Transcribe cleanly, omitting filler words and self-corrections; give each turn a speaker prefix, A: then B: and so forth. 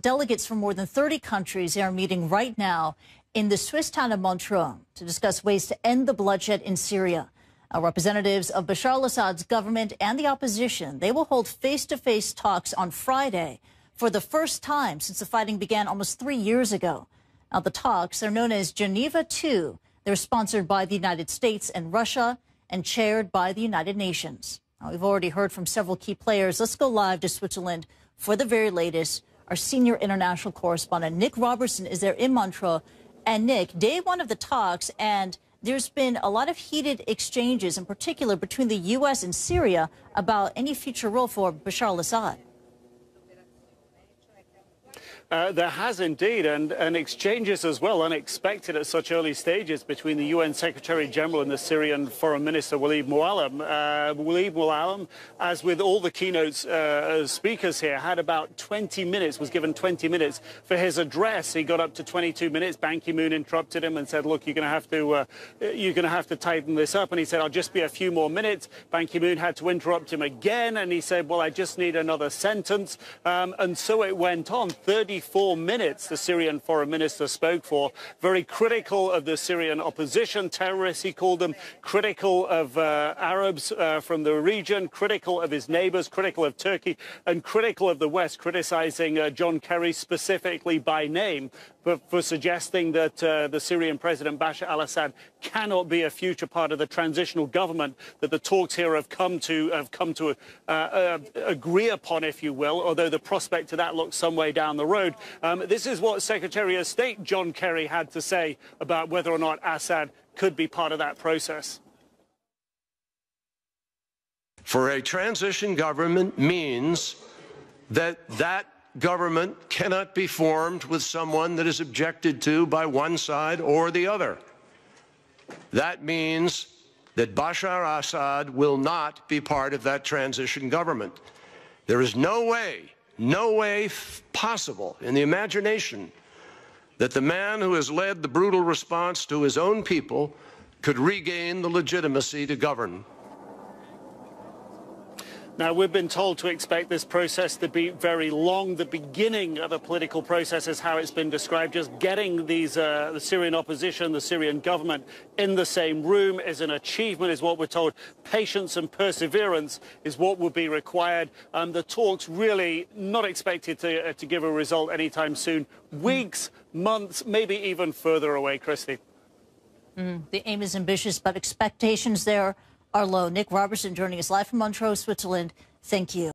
A: delegates from more than 30 countries are meeting right now in the Swiss town of Montreux to discuss ways to end the bloodshed in Syria. Representatives of Bashar al-Assad's government and the opposition, they will hold face-to-face talks on Friday for the first time since the fighting began almost 3 years ago. Now, the talks are known as Geneva II. They're sponsored by the United States and Russia and chaired by the United Nations. Now, we've already heard from several key players. Let's go live to Switzerland for the very latest. Our senior international correspondent, Nick Robertson, is there in Montreux. And Nick, day one of the talks, and there's been a lot of heated exchanges, in particular between the U.S. and Syria, about any future role for Bashar al-Assad.
B: There has indeed, and exchanges as well, unexpected at such early stages, between the UN Secretary-General and the Syrian Foreign Minister, Walid Muallim. Walid Muallim, as with all the keynote speakers here, had about 20 minutes, was given 20 minutes for his address. He got up to 22 minutes. Ban Ki-moon interrupted him and said, look, you're going to have to tighten this up. And he said, I'll just be a few more minutes. Ban Ki-moon had to interrupt him again, and he said, well, I just need another sentence. And so it went on. 34 minutes the Syrian foreign minister spoke for, very critical of the Syrian opposition, terrorists he called them, critical of Arabs from the region, critical of his neighbors, critical of Turkey, and critical of the West, criticizing John Kerry specifically by name for suggesting that the Syrian President Bashar al-Assad cannot be a future part of the transitional government that the talks here have come to agree upon, if you will, although the prospect of that looks some way down the road. This is what Secretary of State John Kerry had to say about whether or not Assad could be part of that process.
C: For a transition government means that government cannot be formed with someone that is objected to by one side or the other. That means that Bashar al-Assad will not be part of that transition government. There is no way possible in the imagination that the man who has led the brutal response to his own people could regain the legitimacy to govern.
B: Now, we've been told to expect this process to be very long. The beginning of a political process is how it's been described. Just getting these, the Syrian opposition, the Syrian government in the same room is an achievement, is what we're told. Patience and perseverance is what will be required. The talks really not expected to give a result anytime soon. Weeks, months, maybe even further away, Christy.
A: The aim is ambitious, but expectations there are low. Nick Robertson joining us live from Montreux, Switzerland. Thank you.